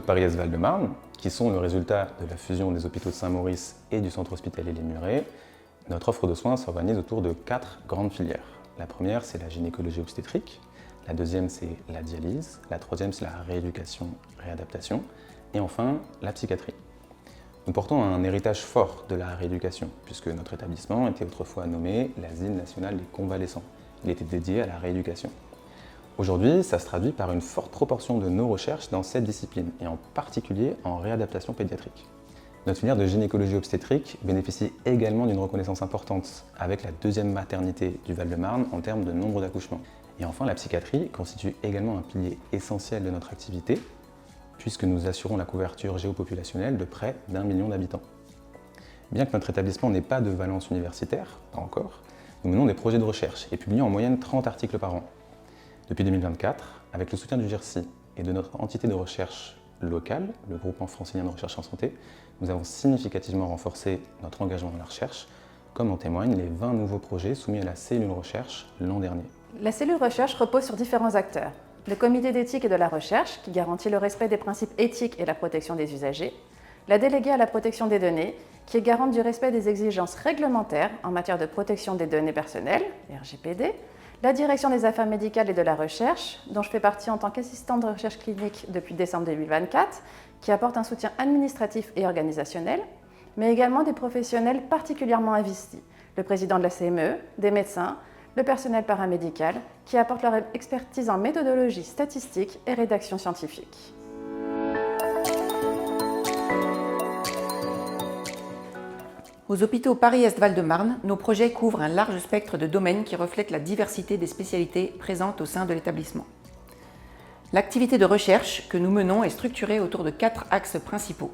Paris-Est Val-de-Marne, qui sont le résultat de la fusion des hôpitaux de Saint-Maurice et du centre hospitalier Les Murets, notre offre de soins s'organise autour de 4 grandes filières. La première, c'est la gynécologie obstétrique. La deuxième, c'est la dialyse. La troisième, c'est la rééducation, réadaptation. Et enfin, la psychiatrie. Nous portons un héritage fort de la rééducation, puisque notre établissement était autrefois nommé l'Asile national des convalescents. Il était dédié à la rééducation. Aujourd'hui, ça se traduit par une forte proportion de nos recherches dans cette discipline, et en particulier en réadaptation pédiatrique. Notre filière de gynécologie obstétrique bénéficie également d'une reconnaissance importante, avec la deuxième maternité du Val-de-Marne en termes de nombre d'accouchements. Et enfin, la psychiatrie constitue également un pilier essentiel de notre activité, puisque nous assurons la couverture géopopulationnelle de près d'1 million d'habitants. Bien que notre établissement n'ait pas de valence universitaire, pas encore, nous menons des projets de recherche et publions en moyenne 30 articles par an. Depuis 2024, avec le soutien du GIRSI et de notre entité de recherche locale, le Groupement francilien de recherche en santé, nous avons significativement renforcé notre engagement dans la recherche, comme en témoignent les 20 nouveaux projets soumis à la cellule recherche l'an dernier. La cellule recherche repose sur différents acteurs. Le comité d'éthique et de la recherche, qui garantit le respect des principes éthiques et la protection des usagers. La déléguée à la protection des données, qui est garante du respect des exigences réglementaires en matière de protection des données personnelles, RGPD. La direction des affaires médicales et de la recherche, dont je fais partie en tant qu'assistante de recherche clinique depuis décembre 2024, qui apporte un soutien administratif et organisationnel, mais également des professionnels particulièrement investis, le président de la CME, des médecins, le personnel paramédical, qui apportent leur expertise en méthodologie statistique et rédaction scientifique. Aux hôpitaux Paris-Est Val-de-Marne, nos projets couvrent un large spectre de domaines qui reflètent la diversité des spécialités présentes au sein de l'établissement. L'activité de recherche que nous menons est structurée autour de 4 axes principaux.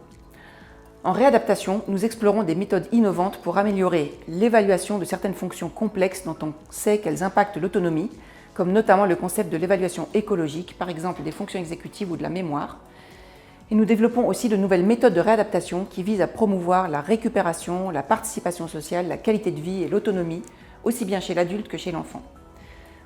En réadaptation, nous explorons des méthodes innovantes pour améliorer l'évaluation de certaines fonctions complexes dont on sait qu'elles impactent l'autonomie, comme notamment le concept de l'évaluation écologique, par exemple des fonctions exécutives ou de la mémoire. Et nous développons aussi de nouvelles méthodes de réadaptation qui visent à promouvoir la récupération, la participation sociale, la qualité de vie et l'autonomie, aussi bien chez l'adulte que chez l'enfant.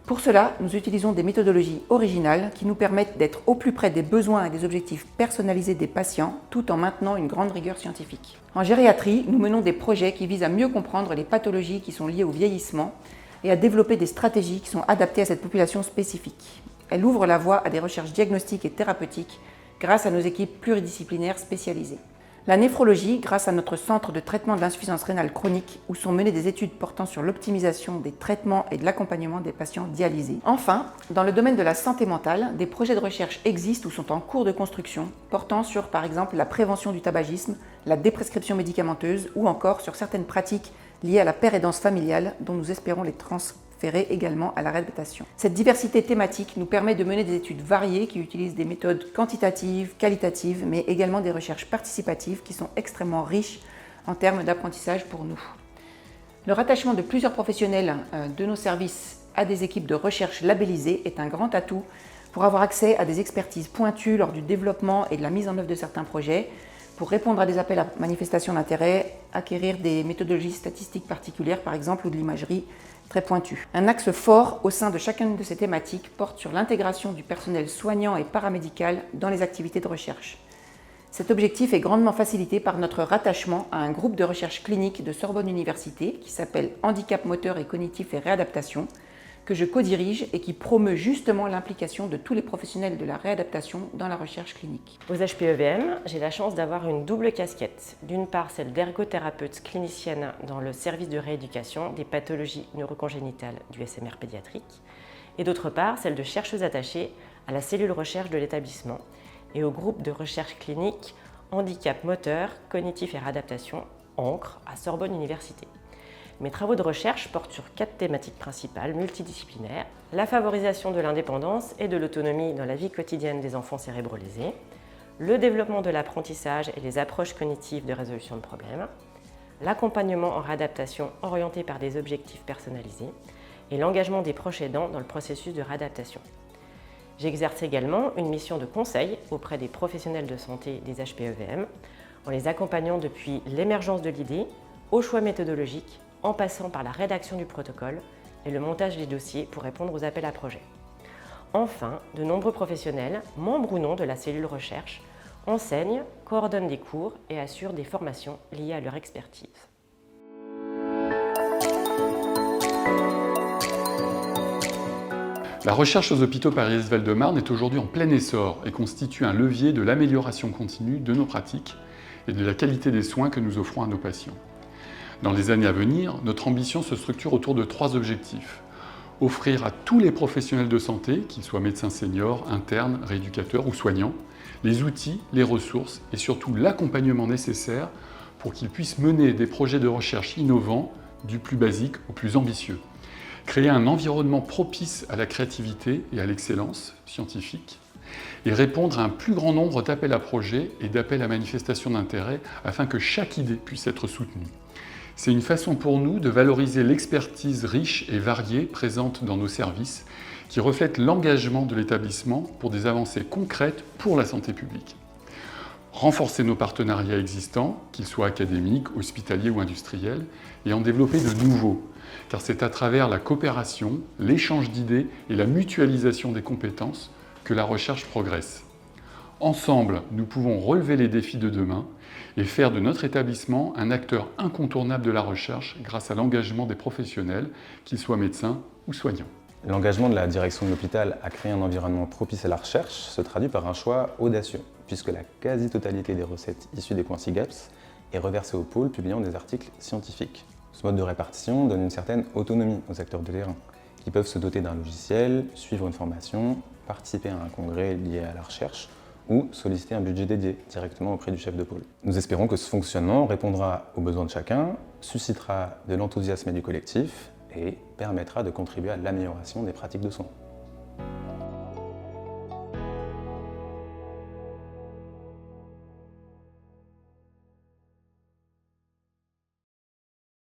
Pour cela, nous utilisons des méthodologies originales qui nous permettent d'être au plus près des besoins et des objectifs personnalisés des patients, tout en maintenant une grande rigueur scientifique. En gériatrie, nous menons des projets qui visent à mieux comprendre les pathologies qui sont liées au vieillissement et à développer des stratégies qui sont adaptées à cette population spécifique. Elle ouvre la voie à des recherches diagnostiques et thérapeutiques grâce à nos équipes pluridisciplinaires spécialisées. La néphrologie, grâce à notre centre de traitement de l'insuffisance rénale chronique, où sont menées des études portant sur l'optimisation des traitements et de l'accompagnement des patients dialysés. Enfin, dans le domaine de la santé mentale, des projets de recherche existent ou sont en cours de construction, portant sur, par exemple, la prévention du tabagisme, la déprescription médicamenteuse ou encore sur certaines pratiques liées à la pérédance familiale, dont nous espérons les transférer également à la réadaptation. Cette diversité thématique nous permet de mener des études variées qui utilisent des méthodes quantitatives, qualitatives, mais également des recherches participatives qui sont extrêmement riches en termes d'apprentissage pour nous. Le rattachement de plusieurs professionnels de nos services à des équipes de recherche labellisées est un grand atout pour avoir accès à des expertises pointues lors du développement et de la mise en œuvre de certains projets, pour répondre à des appels à manifestation d'intérêt, acquérir des méthodologies statistiques particulières par exemple ou de l'imagerie très pointue. Un axe fort au sein de chacune de ces thématiques porte sur l'intégration du personnel soignant et paramédical dans les activités de recherche. Cet objectif est grandement facilité par notre rattachement à un groupe de recherche clinique de Sorbonne Université qui s'appelle Handicap moteur et cognitif et réadaptation, que je co-dirige et qui promeut justement l'implication de tous les professionnels de la réadaptation dans la recherche clinique. Aux HPEVM, j'ai la chance d'avoir une double casquette. D'une part, celle d'ergothérapeute clinicienne dans le service de rééducation des pathologies neurocongénitales du SMR pédiatrique, et d'autre part, celle de chercheuse attachée à la cellule recherche de l'établissement et au groupe de recherche clinique Handicap moteur, cognitif et réadaptation, ANCRE, à Sorbonne Université. Mes travaux de recherche portent sur 4 thématiques principales multidisciplinaires: la favorisation de l'indépendance et de l'autonomie dans la vie quotidienne des enfants cérébrolésés, le développement de l'apprentissage et les approches cognitives de résolution de problèmes, l'accompagnement en réadaptation orienté par des objectifs personnalisés et l'engagement des proches aidants dans le processus de réadaptation. J'exerce également une mission de conseil auprès des professionnels de santé des HPEVM en les accompagnant depuis l'émergence de l'idée au choix méthodologique, en passant par la rédaction du protocole et le montage des dossiers pour répondre aux appels à projets. Enfin, de nombreux professionnels, membres ou non de la cellule recherche, enseignent, coordonnent des cours et assurent des formations liées à leur expertise. La recherche aux hôpitaux Paris-Est Val-de-Marne est aujourd'hui en plein essor et constitue un levier de l'amélioration continue de nos pratiques et de la qualité des soins que nous offrons à nos patients. Dans les années à venir, notre ambition se structure autour de 3 objectifs. Offrir à tous les professionnels de santé, qu'ils soient médecins seniors, internes, rééducateurs ou soignants, les outils, les ressources et surtout l'accompagnement nécessaire pour qu'ils puissent mener des projets de recherche innovants, du plus basique au plus ambitieux. Créer un environnement propice à la créativité et à l'excellence scientifique et répondre à un plus grand nombre d'appels à projets et d'appels à manifestation d'intérêt afin que chaque idée puisse être soutenue. C'est une façon pour nous de valoriser l'expertise riche et variée présente dans nos services qui reflète l'engagement de l'établissement pour des avancées concrètes pour la santé publique. Renforcer nos partenariats existants, qu'ils soient académiques, hospitaliers ou industriels, et en développer de nouveaux, car c'est à travers la coopération, l'échange d'idées et la mutualisation des compétences que la recherche progresse. Ensemble, nous pouvons relever les défis de demain et faire de notre établissement un acteur incontournable de la recherche grâce à l'engagement des professionnels, qu'ils soient médecins ou soignants. L'engagement de la direction de l'hôpital à créer un environnement propice à la recherche se traduit par un choix audacieux, puisque la quasi-totalité des recettes issues des points SIGAPS est reversée au pôle publiant des articles scientifiques. Ce mode de répartition donne une certaine autonomie aux acteurs de terrain, qui peuvent se doter d'un logiciel, suivre une formation, participer à un congrès lié à la recherche ou solliciter un budget dédié directement auprès du chef de pôle. Nous espérons que ce fonctionnement répondra aux besoins de chacun, suscitera de l'enthousiasme du collectif et permettra de contribuer à l'amélioration des pratiques de soins.